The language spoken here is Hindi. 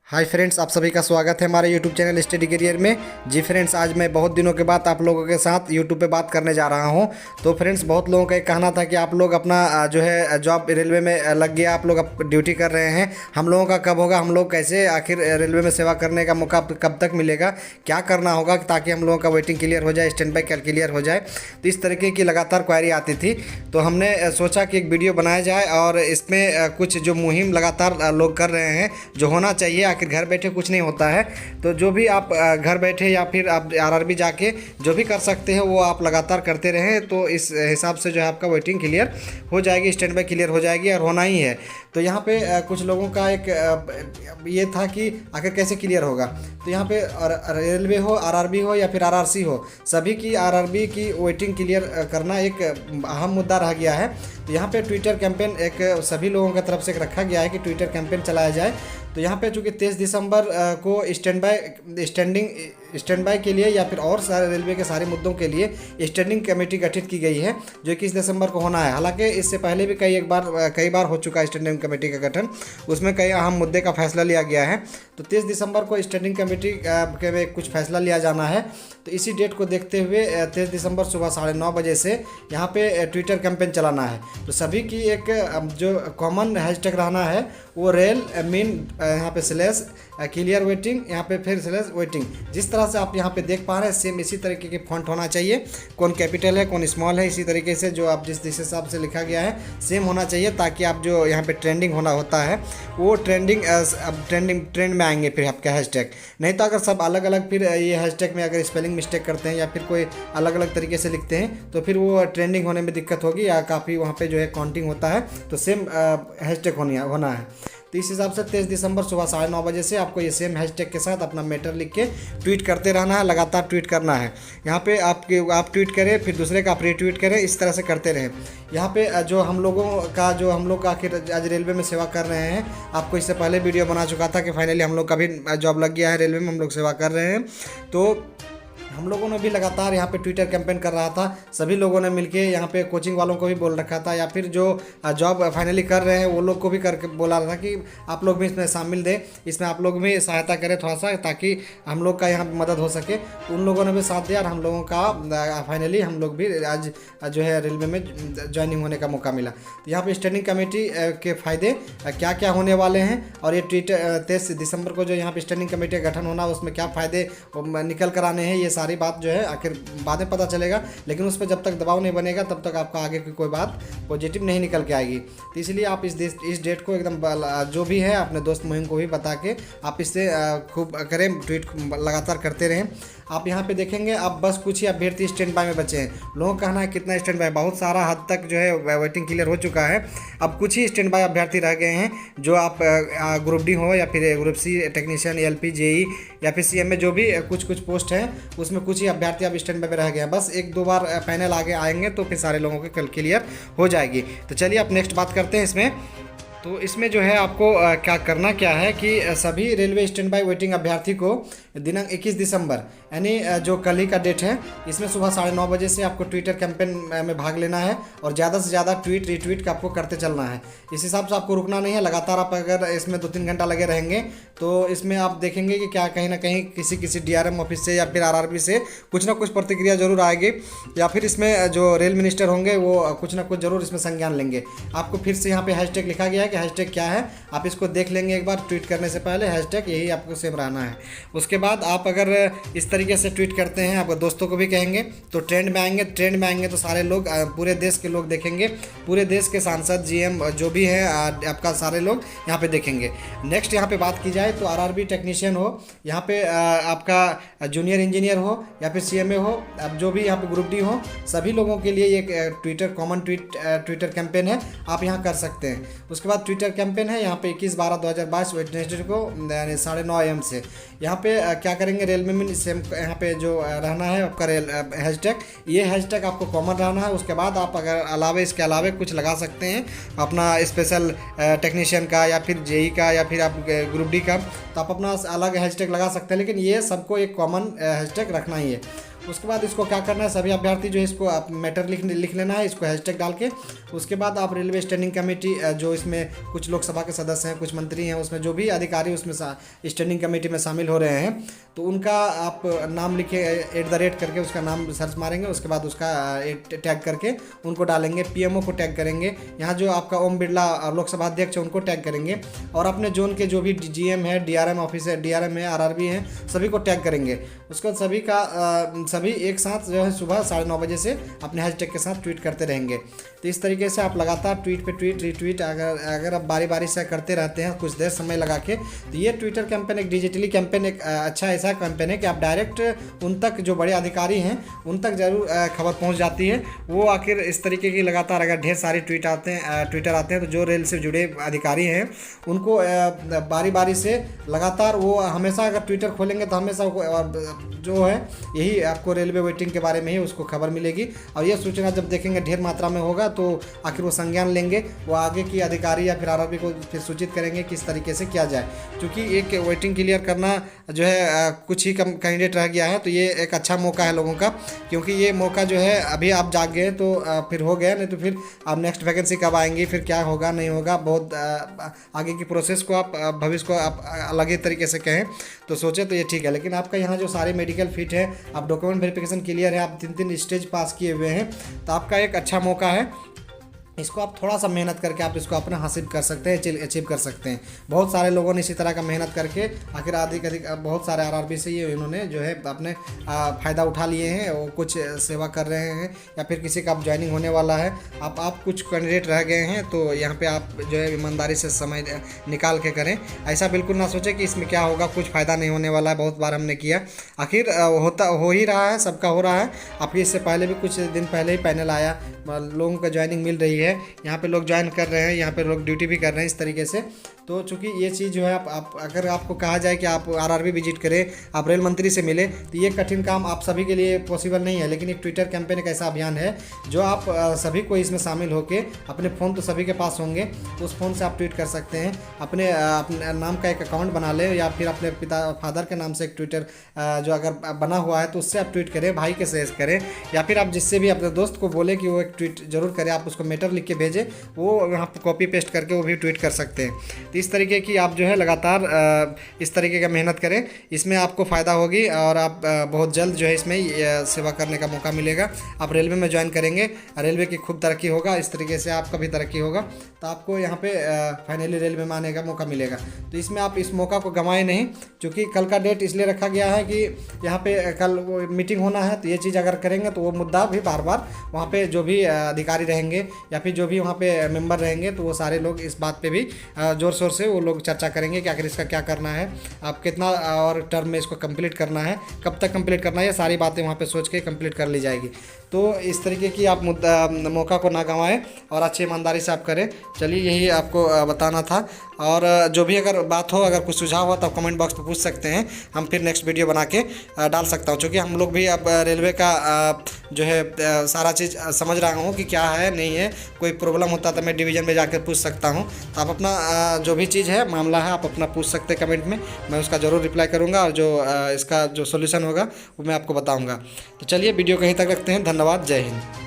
हाय फ्रेंड्स, आप सभी का स्वागत है हमारे यूट्यूब चैनल स्टडी करियर में। जी फ्रेंड्स, आज मैं बहुत दिनों के बाद आप लोगों के साथ यूट्यूब पे बात करने जा रहा हूं। तो फ्रेंड्स, बहुत लोगों का एक कहना था कि आप लोग अपना जो है जॉब रेलवे में लग गया, आप लोग अब ड्यूटी कर रहे हैं, हम लोगों का कब होगा, हम लोग कैसे आखिर रेलवे में सेवा करने का मौका कब तक मिलेगा, क्या करना होगा ताकि हम लोगों का वेटिंग क्लियर हो जाए, स्टैंड बाई क्लियर हो जाए। तो इस तरीके की लगातार क्वायरी आती थी। तो हमने सोचा कि एक वीडियो बनाया जाए और इसमें कुछ जो मुहिम लगातार लोग कर रहे हैं जो होना चाहिए, आखिर घर बैठे कुछ नहीं होता है। तो जो भी आप घर बैठे या फिर आप आरआरबी जाके जो भी कर सकते हैं वो आप लगातार करते रहें, तो इस हिसाब से जो है आपका वेटिंग क्लियर हो जाएगी, स्टैंड बाई क्लियर हो जाएगी और होना ही है। तो यहाँ पे कुछ लोगों का एक ये था कि आखिर कैसे क्लियर होगा। तो यहाँ पे रेलवे हो, आरआरबी हो या फिर आरआरसी हो, सभी की आरआरबी की वेटिंग क्लियर करना एक अहम मुद्दा रह गया है। तो यहाँ पे ट्विटर कैंपेन एक सभी लोगों की तरफ से एक रखा गया है कि ट्विटर कैंपेन चलाया जाए। तो यहाँ पे चूँकि 23 दिसंबर को स्टैंड बाई के लिए या फिर और सारे रेलवे के सारे मुद्दों के लिए स्टैंडिंग कमेटी गठित की गई है जो 21 दिसंबर को होना है। हालांकि इससे पहले भी कई बार हो चुका है स्टैंडिंग कमेटी का गठन, उसमें कई अहम मुद्दे का फैसला लिया गया है। तो 23 दिसंबर को स्टैंडिंग कमेटी के में कुछ फैसला लिया जाना है। तो इसी डेट को देखते हुए 23 दिसंबर सुबह 9:30 बजे से यहाँ पे ट्विटर कैंपेन चलाना है। तो सभी की एक जो कॉमन हैशटैग रहना है वो रेल मीन यहाँ पे स्लैश क्लियर वेटिंग, यहाँ पे फिर स्लैश वेटिंग। जिस तरह से आप यहाँ पे देख पा रहे हैं सेम इसी तरीके के फॉन्ट होना चाहिए, कौन कैपिटल है कौन स्मॉल है, इसी तरीके से जो आप जिस हिसाब से लिखा गया है सेम होना चाहिए, ताकि आप जो यहाँ पे ट्रेंडिंग होता है वो ट्रेंड में आएंगे फिर आपका हैशटैग। नहीं तो अगर सब अलग अलग फिर ये हैशटैग में अगर स्पेलिंग मिस्टेक करते हैं या फिर कोई अलग अलग तरीके से लिखते हैं तो फिर वो ट्रेंडिंग होने में दिक्कत होगी या काफ़ी वहाँ पे जो है काउंटिंग होता है। तो सेम हैशटैग होना है। तो इस हिसाब से 23 दिसंबर सुबह 9:30 बजे से आपको ये सेम हैशटैग के साथ अपना मैटर लिख के ट्वीट करते रहना है, लगातार ट्वीट करना है। यहाँ पे आप ट्वीट करें, फिर दूसरे का आप रीट्वीट करें, इस तरह से करते रहें। यहाँ पे जो हम लोग आखिर आज रेलवे में सेवा कर रहे हैं, आपको इससे पहले वीडियो बना चुका था कि फाइनली हम लोग का भी जॉब लग गया है, रेलवे में हम लोग सेवा कर रहे हैं। तो हम लोगों ने भी लगातार यहाँ पे ट्विटर कैंपेन कर रहा था, सभी लोगों ने मिलके यहाँ पे कोचिंग वालों को भी बोल रखा था, या फिर जो जॉब फाइनली कर रहे हैं वो लोग को भी करके बोला था कि आप लोग भी इसमें शामिल दें, इसमें आप लोग भी सहायता करें थोड़ा सा, ताकि हम लोग का यहाँ मदद हो सके। तो उन लोगों ने भी साथ दिया और हम लोगों का फाइनली हम लोग भी आज जो है रेलवे में ज्वाइनिंग होने का मौका मिला। तो यहाँ पर स्टैंडिंग कमेटी के फ़ायदे क्या क्या होने वाले हैं और ये 23 दिसंबर को जो यहाँ पर स्टैंडिंग कमेटी का गठन होना उसमें क्या फ़ायदे निकल कर आने हैं, ये सारी बात जो है आखिर बाद में पता चलेगा। लेकिन उस पर जब तक दबाव नहीं बनेगा तब तक आपका आगे की कोई बात पॉजिटिव नहीं निकल के आएगी। तो इसलिए आप इस डेट को एकदम जो भी है अपने दोस्त मुहिम को भी बता के आप इससे खूब करें, ट्वीट लगातार करते रहें। आप यहाँ पे देखेंगे अब बस कुछ ही अभ्यर्थी स्टैंड बाय में बचे हैं। लोगों का कहना है कितना स्टैंड बाय, बहुत सारा हद तक जो है वेटिंग क्लियर हो चुका है। अब कुछ ही स्टैंड बाय अभ्यर्थी रह गए हैं जो आप ग्रुप डी हो या फिर group C technician, LP, JE या फिर सीएम में जो भी कुछ पोस्ट हैं उसमें कुछ ही अभ्यर्थी अब स्टैंड बाय में रह गए हैं। बस 1-2 बार पैनल आगे आएंगे तो फिर सारे लोगों के कल क्लियर हो जाएगी। तो चलिए अब नेक्स्ट बात करते हैं इसमें। तो इसमें जो है आपको क्या करना क्या है कि सभी रेलवे स्टैंड बाय वेटिंग अभ्यर्थी को दिनांक 21 दिसंबर यानी जो कल ही का डेट है, इसमें सुबह 9:30 बजे से आपको ट्विटर कैंपेन में भाग लेना है और ज़्यादा से ज़्यादा ट्वीट रीट्वीट का आपको करते चलना है। इस हिसाब से आपको रुकना नहीं है, लगातार आप अगर इसमें 2-3 घंटा लगे रहेंगे तो इसमें आप देखेंगे कि क्या कहीं ना कहीं किसी डीआरएम ऑफिस से या फिर आरआरबी से कुछ ना कुछ प्रतिक्रिया जरूर आएगी, या फिर इसमें जो रेल मिनिस्टर होंगे वो कुछ ना कुछ जरूर इसमें संज्ञान लेंगे। आपको फिर से यहाँ पे हैशटैग लिखा गया है कि हैशटैग क्या है, आप इसको देख लेंगे एक बार ट्वीट करने से पहले, हैशटैग यही आपको सेम रहना है। उसके बाद आप अगर इस तरीके से ट्वीट करते हैं, आपके दोस्तों को भी कहेंगे तो ट्रेंड में आएंगे तो सारे लोग, पूरे देश के लोग देखेंगे, पूरे देश के सांसद, जीएम जो भी हैं आपका सारे लोग यहाँ पे देखेंगे। नेक्स्ट यहाँ पे बात की जाए तो आरआरबी टेक्नीशियन हो, यहाँ पे आपका जूनियर इंजीनियर हो या फिर सीएमए हो, अब जो भी यहाँ पे ग्रुप डी हो, सभी लोगों के लिए एक कॉमन ट्विटर कैंपेन है, आप यहाँ कर सकते हैं। उसके बाद ट्विटर कैंपेन है यहाँ पे 21/12/2022 वेडनेसडे को 9:30 AM से। यहाँ पे क्या करेंगे, रेलवे में सेम यहाँ पे जो रहना है आपका हैशटैग, ये हैशटैग आपको कॉमन रहना है। उसके बाद आप अगर इसके अलावे कुछ लगा सकते हैं अपना स्पेशल टेक्नीशियन का या फिर जेई का या फिर आप ग्रुप डी का, तो आप अपना अलग हैशटैग लगा सकते हैं, लेकिन ये सबको एक कॉमन हैशटैग रखना ही है। उसके बाद इसको क्या करना है, सभी अभ्यर्थी जो है इसको आप मैटर लिख लेना है, इसको हैशटैग डाल के। उसके बाद आप रेलवे स्टैंडिंग कमेटी जो इसमें कुछ लोकसभा के सदस्य हैं, कुछ मंत्री हैं, उसमें जो भी अधिकारी उसमें स्टैंडिंग कमेटी में शामिल हो रहे हैं, तो उनका आप नाम लिखे @ करके उसका नाम सर्च मारेंगे। उसके बाद उसका टैग करके उनको डालेंगे, पीएमओ को टैग करेंगे, यहाँ जो आपका ओम बिरला लोकसभा अध्यक्ष है उनको टैग करेंगे, और अपने जोन के जो भी जीएम है, डीआरएम ऑफिसर, डीआरएम है, आरआरबी हैं, सभी को टैग करेंगे। उसके बाद सभी एक साथ जो है सुबह 9:30 बजे से अपने हैशटैग के साथ ट्वीट करते रहेंगे। तो इस तरीके से आप लगातार ट्वीट पे ट्वीट रीट्वीट अगर आप बारी बारी से करते रहते हैं कुछ देर समय लगा के, तो ये ट्विटर कैंपेन एक डिजिटली कैंपेन एक अच्छा ऐसा कैंपेन है कि आप डायरेक्ट उन तक जो बड़े अधिकारी हैं उन तक ज़रूर खबर पहुंच जाती है। वो आखिर इस तरीके की लगातार अगर ढेर सारे ट्विटर आते हैं तो जो रेल से जुड़े अधिकारी हैं उनको बारी बारी से लगातार वो हमेशा अगर ट्विटर खोलेंगे तो हमेशा जो है यही आपको रेलवे वेटिंग के बारे में ही उसको खबर मिलेगी। और ये सूचना जब देखेंगे ढेर मात्रा में होगा तो आखिर वो संज्ञान लेंगे, वो आगे की अधिकारी या फिर आरआरबी को फिर सूचित करेंगे किस तरीके से किया जाए। क्योंकि एक वेटिंग क्लियर करना जो है कुछ ही कम कैंडिडेट रह गया है, तो ये एक अच्छा मौका है लोगों का, क्योंकि ये मौका जो है अभी आप जाग गए तो फिर हो गया, नहीं तो फिर आप नेक्स्ट वैकेंसी कब आएंगी, फिर क्या होगा नहीं होगा, बहुत आगे की प्रोसेस को आप भविष्य को आप अलग ही तरीके से कहें तो सोचे तो ये ठीक है। लेकिन आपका यहाँ जो सारे मेडिकल फिट है, आप डॉक्यूमेंट वेरिफिकेशन क्लियर है, आप 3 स्टेज पास किए हुए हैं, तो आपका एक अच्छा मौका है। इसको आप थोड़ा सा मेहनत करके आप इसको अपना हासिल कर सकते हैं, अचीव कर सकते हैं। बहुत सारे लोगों ने इसी तरह का मेहनत करके आखिर अधिक बहुत सारे आरआरबी से ये इन्होंने जो है अपने फ़ायदा उठा लिए हैं, वो कुछ सेवा कर रहे हैं या फिर किसी का आप ज्वाइनिंग होने वाला है, आप कुछ कैंडिडेट रह गए हैं, तो यहाँ पे आप जो है ईमानदारी से समय निकाल के करें। ऐसा बिल्कुल ना सोचें कि इसमें क्या होगा, कुछ फ़ायदा नहीं होने वाला है। बहुत बार हमने किया, आखिर हो ही रहा है, सबका हो रहा है। आपकी इससे पहले भी कुछ दिन पहले ही पैनल आया, लोगों को ज्वाइनिंग मिल रही है, यहाँ पे लोग ज्वाइन कर रहे हैं, यहाँ पे लोग ड्यूटी भी कर रहे हैं इस तरीके से। तो चूँकि ये चीज़ जो है आप अगर आपको कहा जाए कि आप आरआरबी विजिट करें, आप रेल मंत्री से मिले, तो ये कठिन काम आप सभी के लिए पॉसिबल नहीं है। लेकिन एक ट्विटर कैंपेन एक ऐसा अभियान है जो आप सभी को इसमें शामिल होकर, अपने फ़ोन तो सभी के पास होंगे, तो उस फ़ोन से आप ट्वीट कर सकते हैं। अपने नाम का एक अकाउंट बना लें, या फिर अपने फादर के नाम से एक ट्विटर जो अगर बना हुआ है तो उससे आप ट्वीट करें, भाई के शेयर करें, या फिर आप जिससे भी अपने दोस्त को बोले कि वो एक ट्वीट जरूर करें, आप उसको मैटर लिख के भेजें, वो वहाँ पर कॉपी पेस्ट करके वो भी ट्वीट कर सकते हैं। इस तरीके की आप जो है लगातार इस तरीके का मेहनत करें, इसमें आपको फ़ायदा होगी और आप बहुत जल्द जो है इसमें सेवा करने का मौका मिलेगा। आप रेलवे में ज्वाइन करेंगे, रेलवे की खूब तरक्की होगा, इस तरीके से आपका भी तरक्की होगा, तो आपको यहाँ पे फाइनली रेलवे में आने का मौका मिलेगा। तो इसमें आप इस मौका को गंवाएं नहीं, क्योंकि कल का डेट इसलिए रखा गया है कि यहाँ पे कल वो मीटिंग होना है, तो ये चीज़ अगर करेंगे तो वो मुद्दा भी बार बार वहाँ पे जो भी अधिकारी रहेंगे या फिर जो भी वहाँ पे मेंबर रहेंगे, तो वो सारे लोग इस बात पे भी ज़ोर शोर से वो लोग चर्चा करेंगे कि आखिर इसका क्या करना है, आप कितना और टर्म में इसको कंप्लीट करना है, कब तक कंप्लीट करना है, ये सारी बातें वहाँ पे सोच के कंप्लीट कर ली जाएगी। तो इस तरीके की आप मौका को ना गंवाएं और अच्छी ईमानदारी से आप करें। चलिए यही आपको बताना था, और जो भी अगर बात हो, अगर कुछ सुझाव हो तो आप कमेंट बॉक्स में पूछ सकते हैं, हम फिर नेक्स्ट वीडियो बना के डाल सकता हूँ। क्योंकि हम लोग भी अब रेलवे का जो है सारा चीज़ समझ रहा हूँ कि क्या है नहीं है, कोई प्रॉब्लम होता तो मैं डिवीज़न में जाकर पूछ सकता हूँ। तो आप अपना जो भी चीज़ है, मामला है, आप अपना पूछ सकते हैं कमेंट में, मैं उसका ज़रूर रिप्लाई करूँगा, और जो इसका जो सोल्यूशन होगा वो मैं आपको बताऊँगा। तो चलिए वीडियो कहीं तक रखते हैं, धन्यवाद, जय हिंद।